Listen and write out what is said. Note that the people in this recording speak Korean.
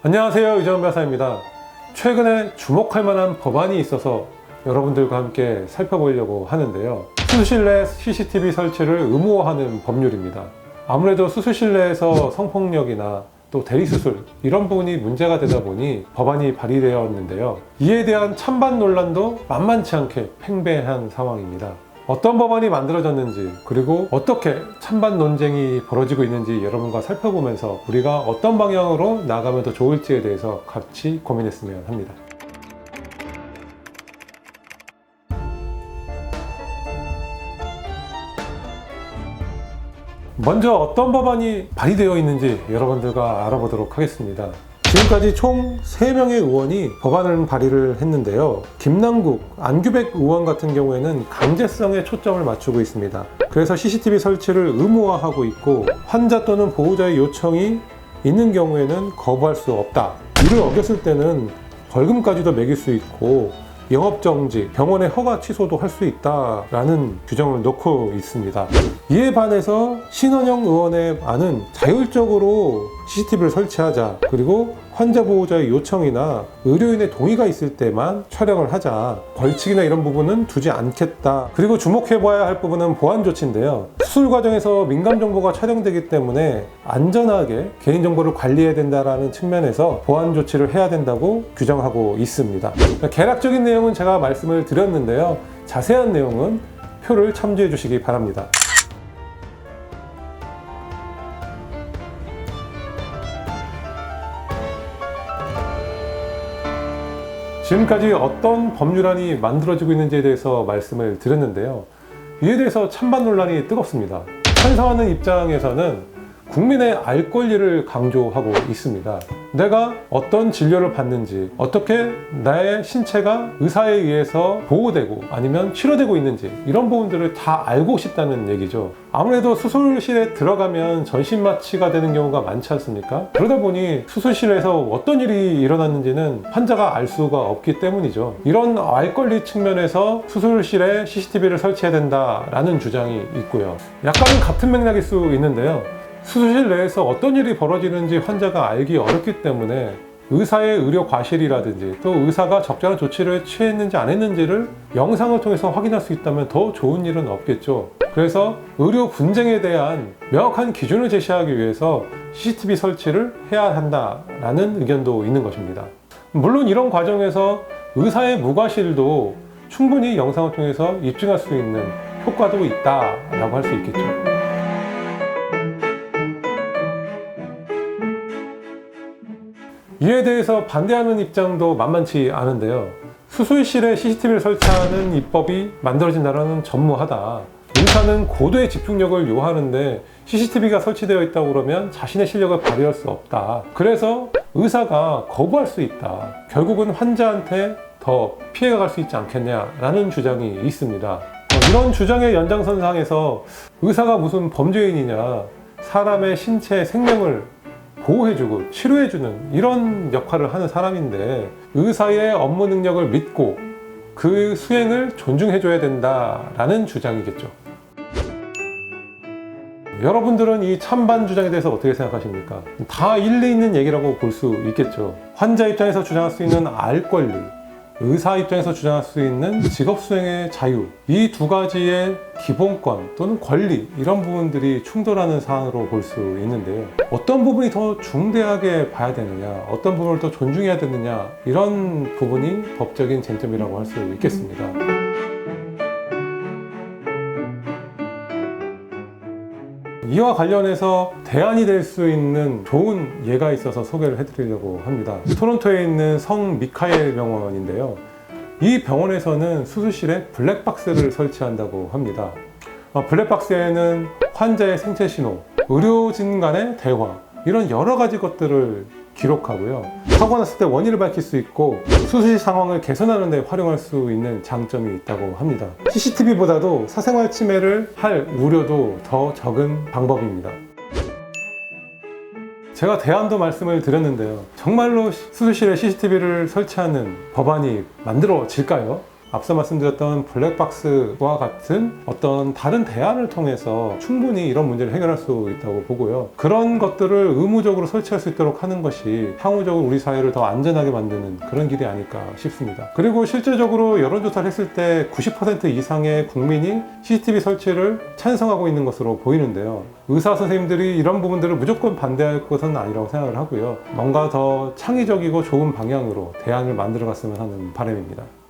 안녕하세요, 이정현 변호사입니다. 최근에 주목할 만한 법안이 있어서 여러분들과 함께 살펴보려고 하는데요. 수술실 내 CCTV 설치를 의무화하는 법률입니다. 아무래도 수술실 내에서 성폭력이나 또 대리수술 이런 부분이 문제가 되다 보니 법안이 발의되었는데요. 이에 대한 찬반 논란도 만만치 않게 팽배한 상황입니다. 어떤 법안이 만들어졌는지, 그리고 어떻게 찬반 논쟁이 벌어지고 있는지 여러분과 살펴보면서 우리가 어떤 방향으로 나가면 더 좋을지에 대해서 같이 고민했으면 합니다. 먼저 어떤 법안이 발의되어 있는지 여러분들과 알아보도록 하겠습니다. 지금까지 총 3명의 의원이 법안을 발의를 했는데요. 김남국, 안규백 의원 같은 경우에는 강제성에 초점을 맞추고 있습니다. 그래서 CCTV 설치를 의무화하고 있고, 환자 또는 보호자의 요청이 있는 경우에는 거부할 수 없다. 이를 어겼을 때는 벌금까지도 매길 수 있고 영업정지, 병원의 허가 취소도 할 수 있다라는 규정을 놓고 있습니다. 이에 반해서 신원영 의원의 안은 자율적으로 CCTV를 설치하자, 그리고 환자 보호자의 요청이나 의료인의 동의가 있을 때만 촬영을 하자, 벌칙이나 이런 부분은 두지 않겠다. 그리고 주목해봐야 할 부분은 보안 조치인데요. 수술 과정에서 민감 정보가 촬영되기 때문에 안전하게 개인정보를 관리해야 된다는 측면에서 보안 조치를 해야 된다고 규정하고 있습니다. 개략적인 내용은 제가 말씀을 드렸는데요. 자세한 내용은 표를 참조해 주시기 바랍니다. 지금까지 어떤 법률안이 만들어지고 있는지에 대해서 말씀을 드렸는데요. 이에 대해서 찬반 논란이 뜨겁습니다. 찬성하는 입장에서는 국민의 알 권리를 강조하고 있습니다. 내가 어떤 진료를 받는지, 어떻게 나의 신체가 의사에 의해서 보호되고 아니면 치료되고 있는지, 이런 부분들을 다 알고 싶다는 얘기죠. 아무래도 수술실에 들어가면 전신마취가 되는 경우가 많지 않습니까? 그러다 보니 수술실에서 어떤 일이 일어났는지는 환자가 알 수가 없기 때문이죠. 이런 알 권리 측면에서 수술실에 CCTV를 설치해야 된다라는 주장이 있고요. 약간은 같은 맥락일 수 있는데요. 수술실 내에서 어떤 일이 벌어지는지 환자가 알기 어렵기 때문에 의사의 의료 과실이라든지 또 의사가 적절한 조치를 취했는지 안 했는지를 영상을 통해서 확인할 수 있다면 더 좋은 일은 없겠죠. 그래서 의료 분쟁에 대한 명확한 기준을 제시하기 위해서 CCTV 설치를 해야 한다라는 의견도 있는 것입니다. 물론 이런 과정에서 의사의 무과실도 충분히 영상을 통해서 입증할 수 있는 효과도 있다라고 할 수 있겠죠. 이에 대해서 반대하는 입장도 만만치 않은데요. 수술실에 CCTV를 설치하는 입법이 만들어진 나라는 전무하다. 의사는 고도의 집중력을 요하는데 CCTV가 설치되어 있다고 그러면 자신의 실력을 발휘할 수 없다. 그래서 의사가 거부할 수 있다. 결국은 환자한테 더 피해가 갈 수 있지 않겠냐라는 주장이 있습니다. 이런 주장의 연장선상에서 의사가 무슨 범죄인이냐, 사람의 신체 생명을 보호해주고 치료해주는 이런 역할을 하는 사람인데 의사의 업무 능력을 믿고 그 수행을 존중해줘야 된다라는 주장이겠죠. 여러분들은 이 찬반 주장에 대해서 어떻게 생각하십니까? 다 일리 있는 얘기라고 볼 수 있겠죠. 환자 입장에서 주장할 수 있는 알 권리, 의사 입장에서 주장할 수 있는 직업 수행의 자유, 이 두 가지의 기본권 또는 권리, 이런 부분들이 충돌하는 사안으로 볼 수 있는데요. 어떤 부분이 더 중대하게 봐야 되느냐, 어떤 부분을 더 존중해야 되느냐, 이런 부분이 법적인 쟁점이라고 할 수 있겠습니다. 이와 관련해서 대안이 될 수 있는 좋은 예가 있어서 소개를 해드리려고 합니다. 토론토에 있는 성 미카엘 병원인데요. 이 병원에서는 수술실에 블랙박스를 설치한다고 합니다. 블랙박스에는 환자의 생체 신호, 의료진 간의 대화, 이런 여러 가지 것들을 기록하고요. 사고 났을 때 원인을 밝힐 수 있고 수술 상황을 개선하는 데 활용할 수 있는 장점이 있다고 합니다. CCTV보다도 사생활 침해를 할 우려도 더 적은 방법입니다. 제가 대안도 말씀을 드렸는데요. 정말로 수술실에 CCTV를 설치하는 법안이 만들어질까요? 앞서 말씀드렸던 블랙박스와 같은 어떤 다른 대안을 통해서 충분히 이런 문제를 해결할 수 있다고 보고요. 그런 것들을 의무적으로 설치할 수 있도록 하는 것이 향후적으로 우리 사회를 더 안전하게 만드는 그런 길이 아닐까 싶습니다. 그리고 실제적으로 여론조사를 했을 때 90% 이상의 국민이 CCTV 설치를 찬성하고 있는 것으로 보이는데요. 의사 선생님들이 이런 부분들을 무조건 반대할 것은 아니라고 생각을 하고요. 뭔가 더 창의적이고 좋은 방향으로 대안을 만들어 갔으면 하는 바람입니다.